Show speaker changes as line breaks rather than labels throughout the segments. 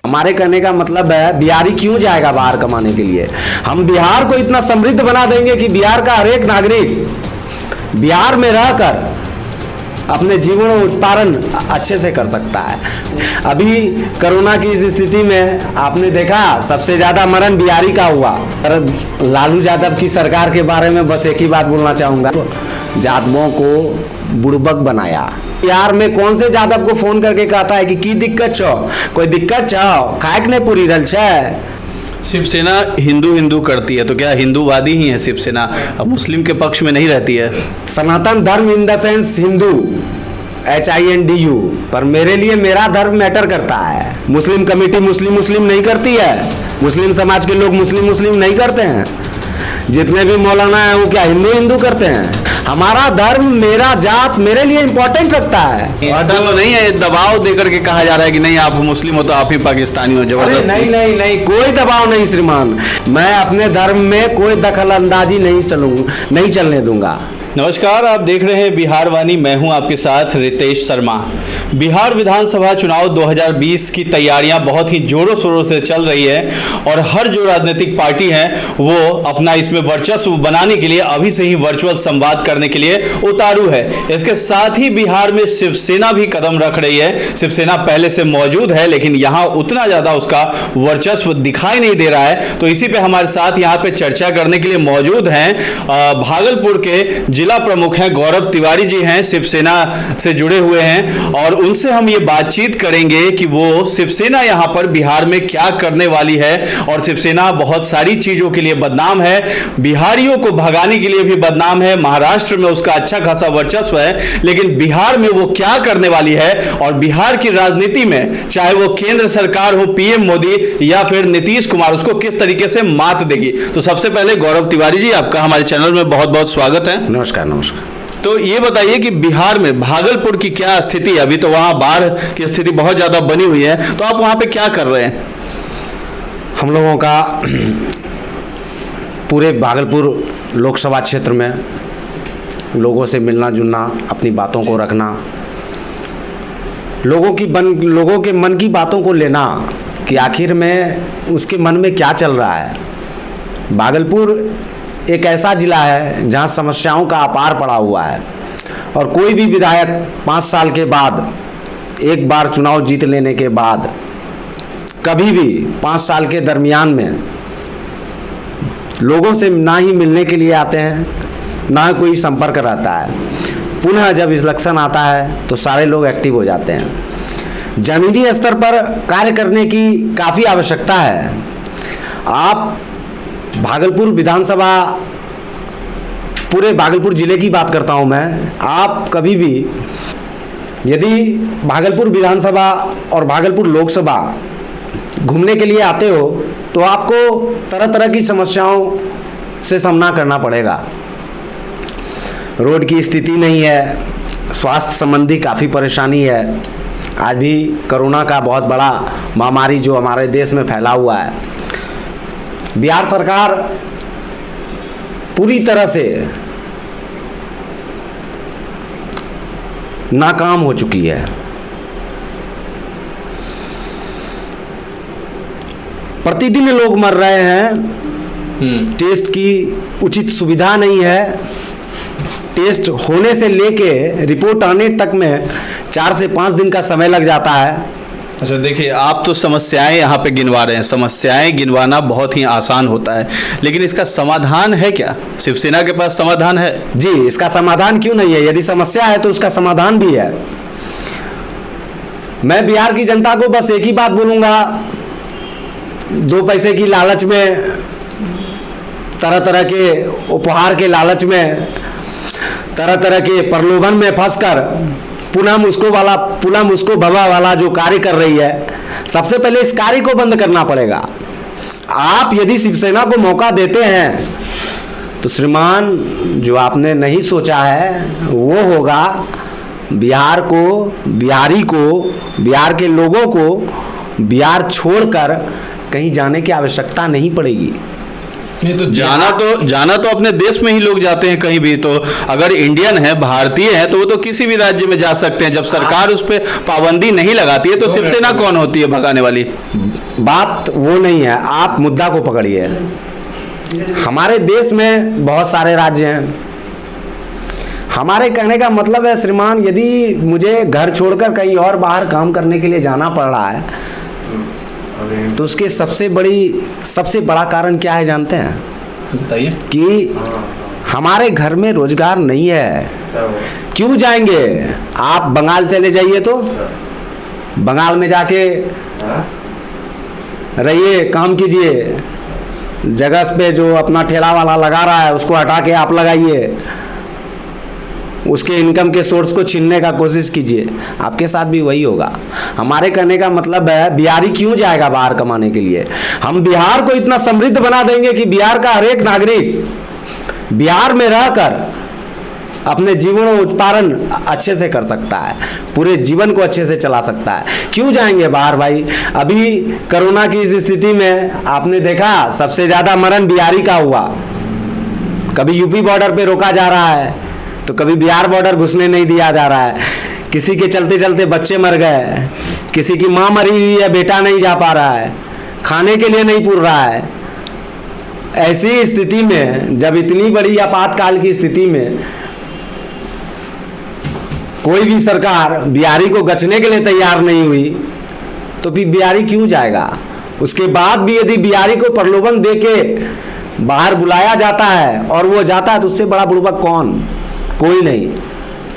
हमारे कहने का मतलब है बिहारी क्यों जाएगा बाहर कमाने के लिए। हम बिहार को इतना समृद्ध बना देंगे कि बिहार का हर एक नागरिक बिहार में रहकर अपने जीवन उत्पादन अच्छे से कर सकता है। अभी कोरोना की इस स्थिति में आपने देखा सबसे ज्यादा मरण बिहारी का हुआ। लालू यादव की सरकार के बारे में बस एक ही बात बोलना चाहूंगा, यादवों को बुड़बक बनाया। बिहार में कौन से यादव को फोन करके कहता है कि की दिक्कत छो, कोई दिक्कत छो, खाए नहीं पूरी रल छे।
शिवसेना हिंदू करती है तो क्या हिंदूवादी ही है शिवसेना, अब मुस्लिम के पक्ष में नहीं रहती है?
सनातन धर्म in the sense Hindu, HINDU, पर मेरे लिए मेरा धर्म मैटर करता है। मुस्लिम कमेटी मुस्लिम नहीं करती है, मुस्लिम समाज के लोग मुस्लिम नहीं करते हैं। जितने भी मौलाना हैं वो क्या हिंदू करते हैं। हमारा धर्म मेरा जात मेरे लिए इंपॉर्टेंट रखता है।
ऐसा तो नहीं है दबाव देकर के कहा जा रहा है कि नहीं आप मुस्लिम हो तो आप ही पाकिस्तानी हो, जबरदस्त?
नहीं, कोई दबाव नहीं श्रीमान। मैं अपने धर्म में कोई दखल अंदाजी नहीं चलने दूंगा।
नमस्कार, आप देख रहे हैं बिहार वाणी, मैं हूं आपके साथ रितेश शर्मा। बिहार विधानसभा चुनाव 2020 की तैयारियां बहुत ही जोरों शोरों से चल रही है और हर जो राजनीतिक पार्टी है वो अपना इसमें वर्चस्व बनाने के लिए अभी से ही वर्चुअल संवाद करने के लिए उतारू है। इसके साथ ही बिहार में शिवसेना भी कदम रख रही है। शिवसेना पहले से मौजूद है लेकिन यहाँ उतना ज़्यादा उसका वर्चस्व दिखाई नहीं दे रहा है। तो इसी पे हमारे साथ यहाँ पे चर्चा करने के लिए मौजूद हैं भागलपुर के जिला प्रमुख हैं गौरव तिवारी जी हैं, शिवसेना से जुड़े हुए हैं और उनसे हम ये बातचीत करेंगे कि वो शिवसेना यहाँ पर बिहार में क्या करने वाली है। और शिवसेना बहुत सारी चीजों के लिए बदनाम है, बिहारियों को भगाने के लिए भी बदनाम है। महाराष्ट्र में उसका अच्छा खासा वर्चस्व है लेकिन बिहार में वो क्या करने वाली है और बिहार की राजनीति में चाहे वो केंद्र सरकार हो, PM मोदी या फिर नीतीश कुमार, उसको किस तरीके से मात देगी। तो सबसे पहले गौरव तिवारी जी, आपका हमारे चैनल में बहुत बहुत स्वागत है।
नमस्कार।
तो ये बताइए कि बिहार में भागलपुर की क्या स्थिति है? अभी तो वहां बाढ़ की स्थिति बहुत ज्यादा बनी हुई है, तो आप वहां पे क्या कर रहे हैं?
हम लोगों का पूरे भागलपुर लोकसभा क्षेत्र में लोगों से मिलना जुलना, अपनी बातों को रखना, लोगों के मन की बातों को लेना कि आखिर में उसके मन में क्या चल रहा है। भागलपुर एक ऐसा जिला है जहां समस्याओं का अपार पड़ा हुआ है और कोई भी विधायक 5 साल के बाद एक बार चुनाव जीत लेने के बाद कभी भी 5 साल के दरमियान में लोगों से ना ही मिलने के लिए आते हैं, ना कोई संपर्क रहता है। पुनः जब इलेक्शन आता है तो सारे लोग एक्टिव हो जाते हैं। जमीनी स्तर पर कार्य करने की काफ़ी आवश्यकता है। आप भागलपुर विधानसभा, पूरे भागलपुर जिले की बात करता हूं मैं, आप कभी भी यदि भागलपुर विधानसभा और भागलपुर लोकसभा घूमने के लिए आते हो तो आपको तरह तरह की समस्याओं से सामना करना पड़ेगा। रोड की स्थिति नहीं है, स्वास्थ्य संबंधी काफ़ी परेशानी है। आज भी कोरोना का बहुत बड़ा महामारी जो हमारे देश में फैला हुआ है। बिहार सरकार पूरी तरह से नाकाम हो चुकी है। प्रतिदिन लोग मर रहे हैं, टेस्ट की उचित सुविधा नहीं है। टेस्ट होने से लेके रिपोर्ट आने तक में 4 से 5 दिन का समय लग जाता है।
अच्छा देखिए, आप तो समस्याएं यहाँ पे गिनवा रहे हैं। समस्याएं गिनवाना बहुत ही आसान होता है लेकिन इसका समाधान है क्या? शिवसेना के पास समाधान है?
जी, इसका समाधान क्यों नहीं है? यदि समस्या है तो उसका समाधान भी है। मैं बिहार की जनता को बस एक ही बात बोलूँगा, 2 पैसे की लालच में, तरह तरह के उपहार के लालच में, तरह तरह के प्रलोभन में फंसकर पुनः मुझको भवा वाला जो कार्य कर रही है, सबसे पहले इस कार्य को बंद करना पड़ेगा। आप यदि शिवसेना को मौका देते हैं तो श्रीमान जो आपने नहीं सोचा है वो होगा। बिहार को, बिहारी को, बिहार के लोगों को बिहार छोड़कर कहीं जाने की आवश्यकता नहीं पड़ेगी।
नहीं तो जाना तो अपने देश में ही लोग जाते हैं कहीं भी। तो अगर इंडियन है, भारतीय है, तो वो तो किसी भी राज्य में जा सकते हैं जब सरकार उस पर पाबंदी नहीं लगाती है। तो शिवसेना कौन होती है भगाने वाली?
बात वो नहीं है, आप मुद्दा को पकड़िए। हमारे देश में बहुत सारे राज्य हैं। हमारे कहने का मतलब है श्रीमान, यदि मुझे घर छोड़कर कहीं और बाहर काम करने के लिए जाना पड़ रहा है तो उसके सबसे बड़ा कारण क्या है जानते हैं?
बताइए।
कि हमारे घर में रोजगार नहीं है। क्यों जाएंगे? आप बंगाल चले जाइए, तो बंगाल में जाके रहिए, काम कीजिए। जगह पे जो अपना ठेला वाला लगा रहा है उसको हटा के आप लगाइए, उसके इनकम के सोर्स को छीनने का कोशिश कीजिए, आपके साथ भी वही होगा। हमारे कहने का मतलब है, बिहारी क्यों जाएगा बाहर कमाने के लिए? हम बिहार को इतना समृद्ध बना देंगे कि बिहार का हर एक नागरिक बिहार में रहकर अपने जीवन उत्पादन अच्छे से कर सकता है, पूरे जीवन को अच्छे से चला सकता है। क्यों जाएंगे बाहर भाई? अभी कोरोना की इस स्थिति में आपने देखा सबसे ज़्यादा मरण बिहारी का हुआ। कभी यूपी बॉर्डर पे रोका जा रहा है तो कभी बिहार बॉर्डर घुसने नहीं दिया जा रहा है। किसी के चलते चलते बच्चे मर गए, किसी की माँ मरी हुई है, बेटा नहीं जा पा रहा है, खाने के लिए नहीं पुर रहा है। ऐसी स्थिति में, जब इतनी बड़ी आपातकाल की स्थिति में कोई भी सरकार बिहारी को गचने के लिए तैयार नहीं हुई तो फिर बिहारी क्यों जाएगा? उसके बाद भी यदि बिहारी को प्रलोभन देके बाहर बुलाया जाता है और वो जाता है तो उससे बड़ा बुड़बक कौन? कोई नहीं।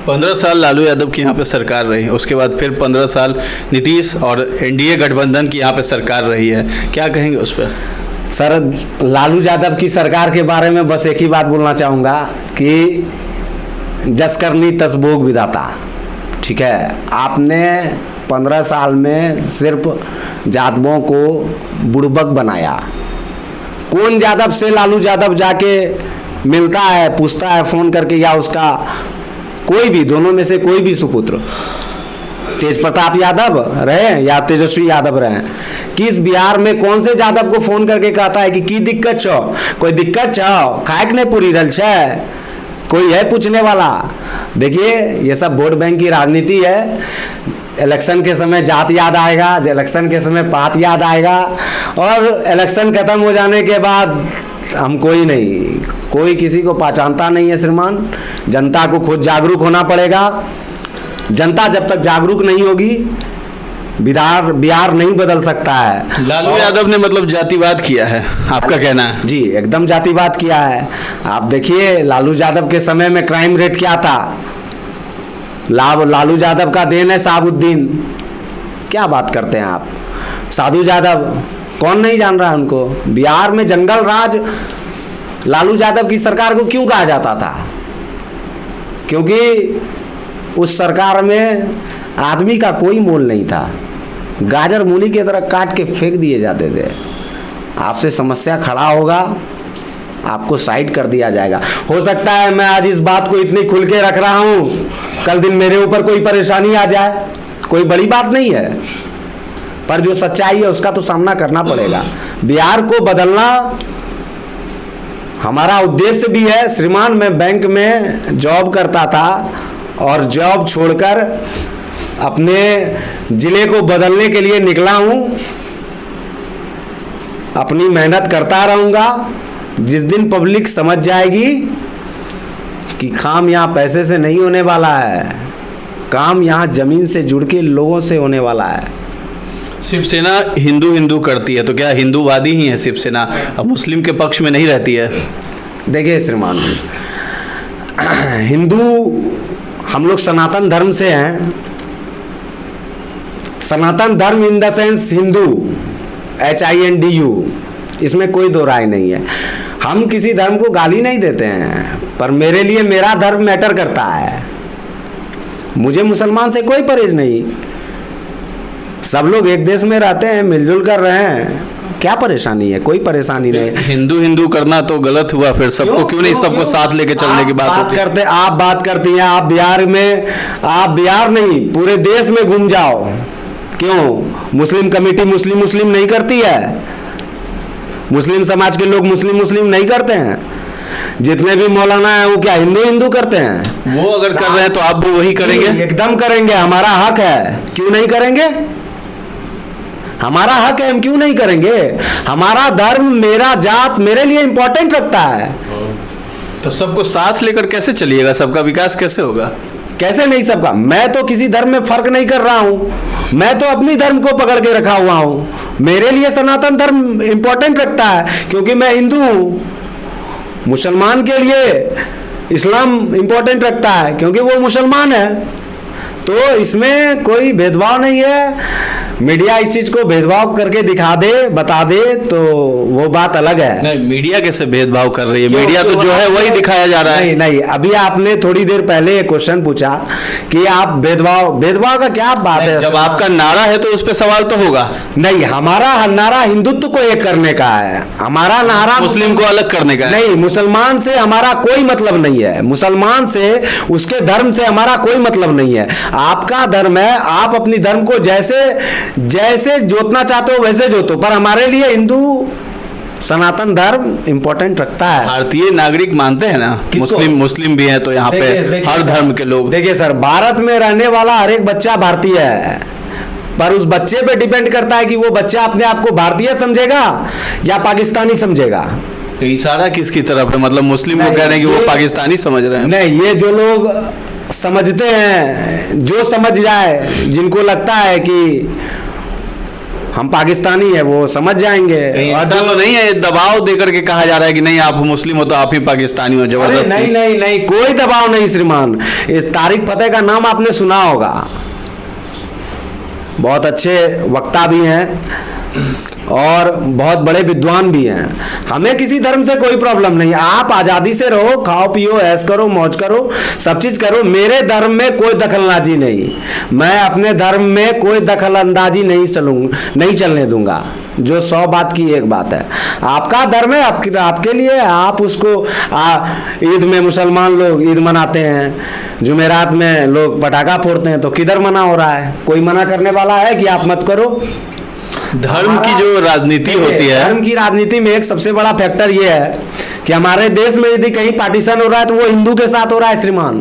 15 साल लालू यादव की यहाँ पे सरकार रही, उसके बाद फिर 15 साल नीतीश और एनडीए गठबंधन की यहाँ पे सरकार रही है, क्या कहेंगे उस पर?
सर, लालू यादव की सरकार के बारे में बस एक ही बात बोलना चाहूँगा कि जस करनी तस भोग विधाता। ठीक है, आपने 15 साल में सिर्फ यादवों को बुड़बक बनाया। कौन यादव से लालू यादव जाके मिलता है, पूछता है फ़ोन करके, या उसका कोई भी, दोनों में से कोई भी सुपुत्र तेज प्रताप यादव रहे या तेजस्वी यादव रहे, कि इस बिहार में कौन से यादव को फ़ोन करके कहता है कि की दिक्कत छो, कोई दिक्कत छो, खाए के नहीं पूरी रल छे, कोई है पूछने वाला? देखिए, ये सब वोट बैंक की राजनीति है। इलेक्शन के समय जात याद आएगा, इलेक्शन के समय पात याद आएगा, और इलेक्शन खत्म हो जाने के बाद हम कोई किसी को पहचानता नहीं है श्रीमान। जनता को खुद जागरूक होना पड़ेगा। जनता जब तक जागरूक नहीं होगी, बिहार नहीं बदल सकता है।
लालू यादव ने मतलब जातिवाद किया है, आपका कहना है?
जी, एकदम जातिवाद किया है। आप देखिए, लालू यादव के समय में क्राइम रेट क्या था? लालू यादव का देन है साबुद्दीन। क्या बात करते हैं आप? साधु यादव, कौन नहीं जान रहा है उनको? बिहार में जंगल राज लालू यादव की सरकार को क्यों कहा जाता था? क्योंकि उस सरकार में आदमी का कोई मोल नहीं था, गाजर मूली की तरह काट के फेंक दिए जाते थे। आपसे समस्या खड़ा होगा, आपको साइड कर दिया जाएगा। हो सकता है मैं आज इस बात को इतनी खुल के रख रहा हूँ, कल दिन मेरे ऊपर कोई परेशानी आ जाए, कोई बड़ी बात नहीं है, पर जो सच्चाई है उसका तो सामना करना पड़ेगा। बिहार को बदलना हमारा उद्देश्य भी है। श्रीमान, मैं बैंक में जॉब करता था और जॉब छोड़कर अपने ज़िले को बदलने के लिए निकला हूँ। अपनी मेहनत करता रहूँगा। जिस दिन पब्लिक समझ जाएगी कि काम यहाँ पैसे से नहीं होने वाला है, काम यहाँ ज़मीन से जुड़ के लोगों से होने वाला है।
शिवसेना हिंदू करती है, तो क्या हिंदूवादी ही है शिवसेना, अब मुस्लिम के पक्ष में नहीं रहती है? देखिए
श्रीमान, हिंदू हम लोग सनातन धर्म से हैं। सनातन धर्म in the sense Hindu, HINDU, इसमें कोई दो राय नहीं है। हम किसी धर्म को गाली नहीं देते हैं, पर मेरे लिए मेरा धर्म मैटर करता है। मुझे मुसलमान से कोई परहेज नहीं। सब लोग एक देश में रहते हैं, मिलजुल कर रहे हैं, क्या परेशानी है? कोई परेशानी नहीं।
हिंदू करना तो गलत हुआ, फिर सबको क्यों नहीं सबको साथ लेके चलने की बात होती है?
आप बात करती हैं, आप बिहार में, आप बिहार नहीं पूरे देश में घूम जाओ, क्यों मुस्लिम कमेटी मुस्लिम नहीं करती है? मुस्लिम समाज के लोग मुस्लिम नहीं करते हैं? जितने भी मौलाना हैं वो क्या हिंदू करते हैं?
वो अगर कर रहे हैं तो आप भी वही करेंगे?
एकदम करेंगे, हमारा हक है, क्यों नहीं करेंगे? हमारा हक है, हम क्यों नहीं करेंगे? हमारा धर्म, मेरा जात मेरे लिए इंपॉर्टेंट रखता है।
तो सबको साथ लेकर कैसे चलिएगा? सबका विकास कैसे होगा?
कैसे नहीं सबका? मैं तो किसी धर्म में फर्क नहीं कर रहा हूं, मैं तो अपनी धर्म को पकड़ के रखा हुआ हूं। मेरे लिए सनातन धर्म इंपॉर्टेंट रखता है क्योंकि मैं हिंदू हूं। मुसलमान के लिए इस्लाम इंपॉर्टेंट रखता है क्योंकि वो मुसलमान है। तो इसमें कोई भेदभाव नहीं है। मीडिया इस चीज को भेदभाव करके दिखा दे, बता दे तो वो बात अलग है।
नहीं, मीडिया कैसे भेदभाव कर रही है?
क्यों?
मीडिया तो जो है वही दिखाया जा रहा है।
नहीं नहीं, अभी आपने थोड़ी देर पहले एक क्वेश्चन पूछा कि आप भेदभाव का क्या बात है?
जब आपका नारा है तो उस पर सवाल तो होगा।
नहीं, हमारा नारा हिंदुत्व को एक करने का है। हमारा नारा
मुस्लिम को अलग करने का है।
नहीं, मुसलमान से हमारा कोई मतलब नहीं है। मुसलमान से, उसके धर्म से हमारा कोई मतलब नहीं है। आपका धर्म है, आप अपनी धर्म को जैसे जोतना चाहते हो वैसे जोतो, पर हमारे लिए हिंदू सनातन धर्म इंपॉर्टेंट रखता है।
भारतीय नागरिक मानते हैं ना?
किसको?
मुस्लिम भी हैं तो यहाँ पे हर धर्म के लोग।
देखिए सर, भारत में रहने वाला हर एक बच्चा भारतीय है, पर उस बच्चे पे डिपेंड करता है कि वो बच्चा अपने आप को भारतीय समझेगा या पाकिस्तानी समझेगा।
तो इशारा किसकी तरफ है? मतलब मुस्लिम को कह रहे हैं कि वो पाकिस्तानी समझ रहे हैं?
नहीं, ये जो लोग समझते हैं, जो समझ जाए, जिनको लगता है कि हम पाकिस्तानी है, वो समझ जाएंगे।
ऐसा तो नहीं है दबाव देकर के कहा जा रहा है कि नहीं आप मुस्लिम हो तो आप ही पाकिस्तानी हो, जबरदस्ती?
नहीं नहीं नहीं, कोई दबाव नहीं श्रीमान। इस तारिक फतेह का नाम आपने सुना होगा, बहुत अच्छे वक्ता भी हैं और बहुत बड़े विद्वान भी हैं। हमें किसी धर्म से कोई प्रॉब्लम नहीं। आप आज़ादी से रहो, खाओ पियो, ऐश करो, मौज करो, सब चीज़ करो। मेरे धर्म में कोई दखलंदाजी नहीं। मैं अपने धर्म में कोई दखलंदाजी नहीं चलने दूंगा। जो 100 बात की एक बात है। आपका धर्म है, आपके लिए, आप उसको ईद में मुसलमान लोग ईद मनाते हैं, जुमेरात में लोग पटाखा फोड़ते हैं, तो किधर मना हो रहा है? कोई मना करने वाला है कि आप मत करो?
धर्म की जो राजनीति होती है,
धर्म की राजनीति में एक सबसे बड़ा फैक्टर ये है कि हमारे देश में यदि कहीं पार्टीशन हो रहा है तो वो हिंदू के साथ हो रहा है श्रीमान।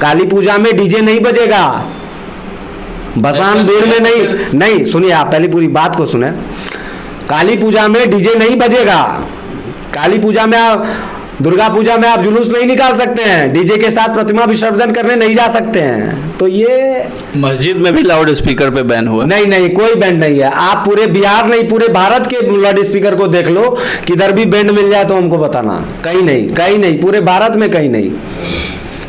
काली पूजा में डीजे नहीं बजेगा, बसान भीड़ में नहीं, सुनिए आप पहले पूरी बात को सुने। काली पूजा में डीजे नहीं बजेगा। काली पूजा में आप, दुर्गा पूजा में आप जुलूस नहीं निकाल सकते हैं, डीजे के साथ प्रतिमा विसर्जन करने नहीं जा सकते हैं। तो ये
मस्जिद में भी लाउड स्पीकर पे बैन हुआ?
नहीं नहीं, कोई बैंड नहीं है। आप पूरे बिहार नहीं, पूरे भारत के लाउड स्पीकर को देख लो, किधर भी बैंड मिल जाए तो हमको बताना। कहीं नहीं, पूरे भारत में कहीं नहीं।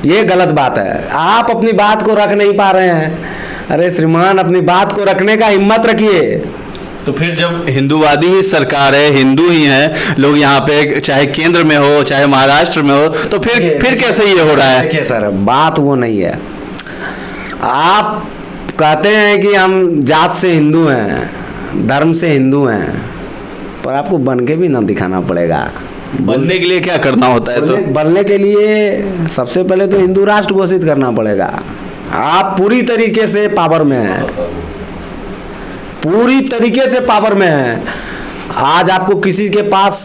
ये गलत बात है। आप अपनी बात को रख नहीं पा रहे हैं। अरे श्रीमान, अपनी बात को रखने का हिम्मत रखिए।
तो फिर जब हिंदूवादी ही सरकार है, हिंदू ही हैं लोग यहाँ पे, चाहे केंद्र में हो चाहे महाराष्ट्र में हो, तो फिर कैसे ये हो रहा है?
देखिए सर, बात वो नहीं है। आप कहते हैं कि हम जात से हिंदू हैं, धर्म से हिंदू हैं, पर आपको बन के भी ना दिखाना पड़ेगा।
बनने के लिए क्या करना होता है? तो
बनने के लिए सबसे पहले तो हिंदू राष्ट्र घोषित करना पड़ेगा। आप पूरी तरीके से पावर में हैं, पूरी तरीके से पावर में हैं। आज आपको किसी के पास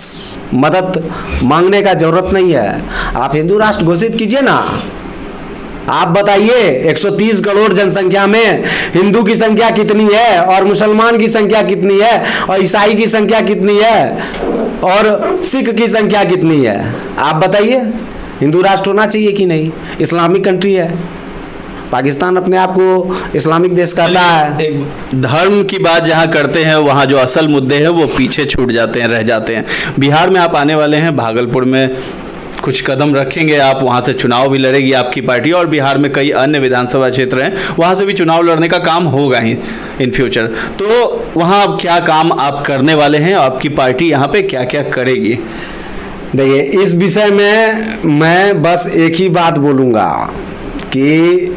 मदद मांगने का जरूरत नहीं है। आप हिंदू राष्ट्र घोषित कीजिए ना। आप बताइए 130 करोड़ जनसंख्या में हिंदू की संख्या कितनी है और मुसलमान की संख्या कितनी है और ईसाई की संख्या कितनी है और सिख की संख्या कितनी है? आप बताइए। हिंदू राष्ट्र होना चाहिए कि नहीं? इस्लामिक कंट्री है, पाकिस्तान अपने आप को इस्लामिक देश कहता है।
एक धर्म की बात जहाँ करते हैं वहाँ जो असल मुद्दे हैं वो पीछे छूट जाते हैं, रह जाते हैं। बिहार में आप आने वाले हैं, भागलपुर में कुछ कदम रखेंगे आप, वहाँ से चुनाव भी लड़ेगी आपकी पार्टी, और बिहार में कई अन्य विधानसभा क्षेत्र हैं वहाँ से भी चुनाव लड़ने का काम होगा ही इन फ्यूचर। तो वहाँ अब क्या काम आप करने वाले हैं, आपकी पार्टी यहाँ पे क्या क्या करेगी?
देखिए, इस विषय में मैं बस एक ही बात बोलूँगा कि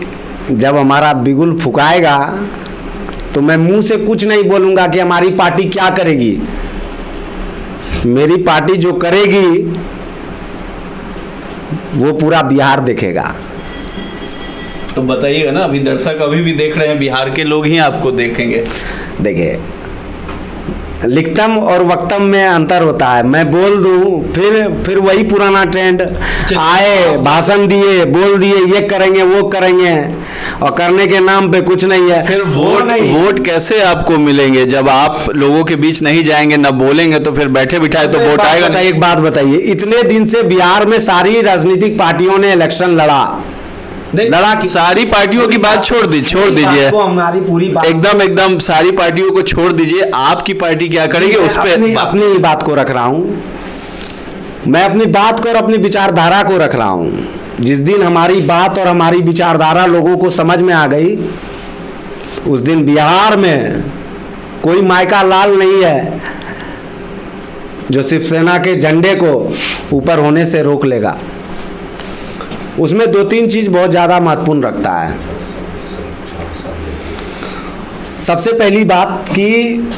जब हमारा बिगुल फुकाएगा तो मैं मुंह से कुछ नहीं बोलूँगा कि हमारी पार्टी क्या करेगी। मेरी पार्टी जो करेगी वो पूरा बिहार देखेगा।
तो बताइएगा ना, अभी दर्शक अभी भी देख रहे हैं, बिहार के लोग ही आपको देखेंगे।
देखिए, लिखतम और वक्तम में अंतर होता है। मैं बोल दूं फिर वही पुराना ट्रेंड आए, भाषण दिए, बोल दिए ये करेंगे वो करेंगे, और करने के नाम पे कुछ नहीं है।
फिर वोट कैसे आपको मिलेंगे जब आप लोगों के बीच नहीं जाएंगे, ना बोलेंगे, तो फिर बैठे बिठाए तो वोट आएगा नहीं।
एक बात बताइए, इतने दिन से बिहार में सारी राजनीतिक पार्टियों ने इलेक्शन लड़ा
सारी पार्टियों की बात छोड़ दीजिए,
हमारी पूरी बात
एकदम सारी पार्टियों को छोड़ दीजिए, आपकी पार्टी क्या करेगी उस पर
अपनी ही बात को रख रहा हूं। मैं अपनी बात को और अपनी विचारधारा को रख रहा हूं। जिस दिन हमारी बात और हमारी विचारधारा लोगों को समझ में आ गई, उस दिन बिहार में कोई मायका लाल नहीं है जो शिवसेना के झंडे को ऊपर होने से रोक लेगा। उसमें 2-3 चीज बहुत ज्यादा महत्वपूर्ण रखता है। सबसे पहली बात कि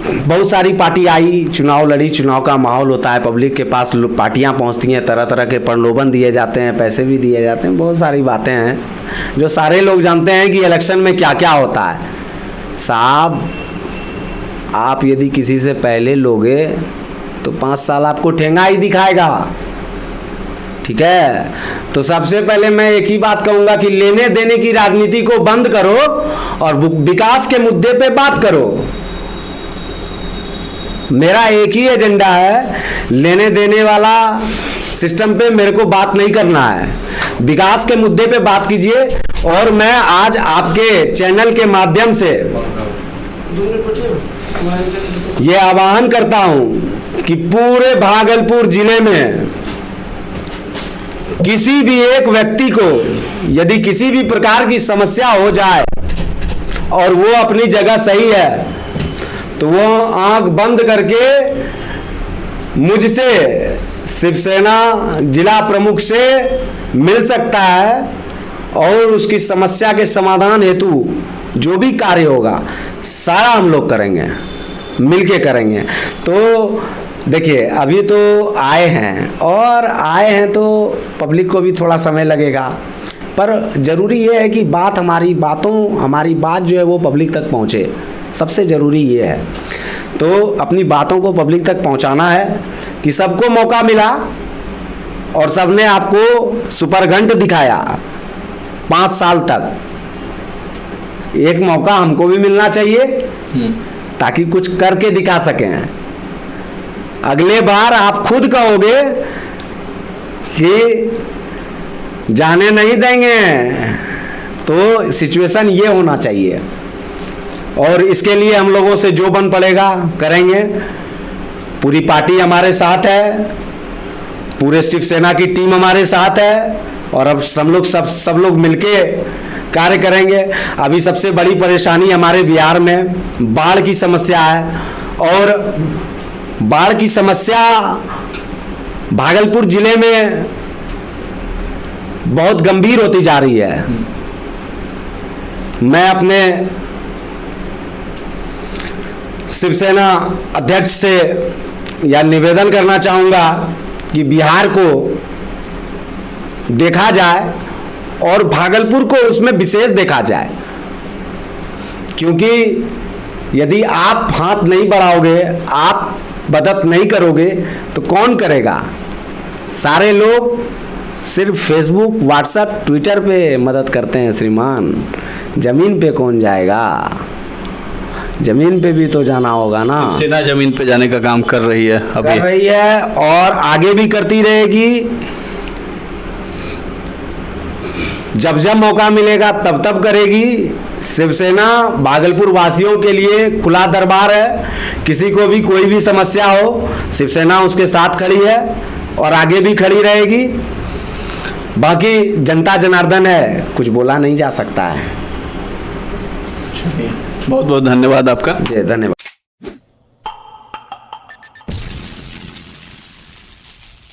बहुत सारी पार्टी आई, चुनाव लड़ी, चुनाव का माहौल होता है, पब्लिक के पास पार्टियां पहुंचती हैं, तरह तरह के प्रलोभन दिए जाते हैं, पैसे भी दिए जाते हैं, बहुत सारी बातें हैं जो सारे लोग जानते हैं कि इलेक्शन में क्या क्या होता है। साहब, आप यदि किसी से पहले लोगे तो 5 साल आपको ठेंगा ही दिखाएगा, ठीक है। तो सबसे पहले मैं एक ही बात कहूंगा कि लेने देने की राजनीति को बंद करो और विकास के मुद्दे पे बात करो। मेरा एक ही एजेंडा है, लेने देने वाला सिस्टम पे मेरे को बात नहीं करना है, विकास के मुद्दे पे बात कीजिए। और मैं आज आपके चैनल के माध्यम से ये आह्वान करता हूं कि पूरे भागलपुर जिले में किसी भी एक व्यक्ति को यदि किसी भी प्रकार की समस्या हो जाए और वो अपनी जगह सही है, तो वो आंख बंद करके मुझसे, शिवसेना जिला प्रमुख से मिल सकता है और उसकी समस्या के समाधान हेतु जो भी कार्य होगा सारा हम लोग करेंगे, मिलके करेंगे। तो देखिए, अभी तो आए हैं तो पब्लिक को भी थोड़ा समय लगेगा, पर ज़रूरी ये है कि हमारी बात जो है वो पब्लिक तक पहुँचे। सबसे ज़रूरी ये है, तो अपनी बातों को पब्लिक तक पहुँचाना है कि सबको मौका मिला और सबने आपको सुपरघंट दिखाया 5 साल तक। एक मौका हमको भी मिलना चाहिए ताकि कुछ करके दिखा सकें। अगले बार आप खुद कहोगे कि जाने नहीं देंगे, तो सिचुएशन ये होना चाहिए। और इसके लिए हम लोगों से जो बन पड़ेगा करेंगे। पूरी पार्टी हमारे साथ है, पूरे शिवसेना की टीम हमारे साथ है, और अब सब लोग मिलके कार्य करेंगे। अभी सबसे बड़ी परेशानी हमारे बिहार में बाढ़ की समस्या है, और बाढ़ की समस्या भागलपुर जिले में बहुत गंभीर होती जा रही है। मैं अपने शिवसेना अध्यक्ष से यह निवेदन करना चाहूँगा कि बिहार को देखा जाए और भागलपुर को उसमें विशेष देखा जाए, क्योंकि यदि आप हाथ नहीं बढ़ाओगे, आप मदद नहीं करोगे, तो कौन करेगा? सारे लोग सिर्फ फेसबुक, व्हाट्सएप, ट्विटर पे मदद करते हैं श्रीमान। जमीन पे कौन जाएगा? जमीन पे भी तो जाना होगा ना।
शिवसेना जमीन पे जाने का काम कर रही है, अभी
कर रही है और आगे भी करती रहेगी। जब जब मौका मिलेगा तब तब करेगी। शिवसेना भागलपुर वासियों के लिए खुला दरबार है। किसी को भी कोई भी समस्या हो, शिवसेना उसके साथ खड़ी है और आगे भी खड़ी रहेगी। बाकी जनता जनार्दन है, कुछ बोला नहीं जा सकता है।
बहुत बहुत धन्यवाद आपका।
जी, धन्यवाद।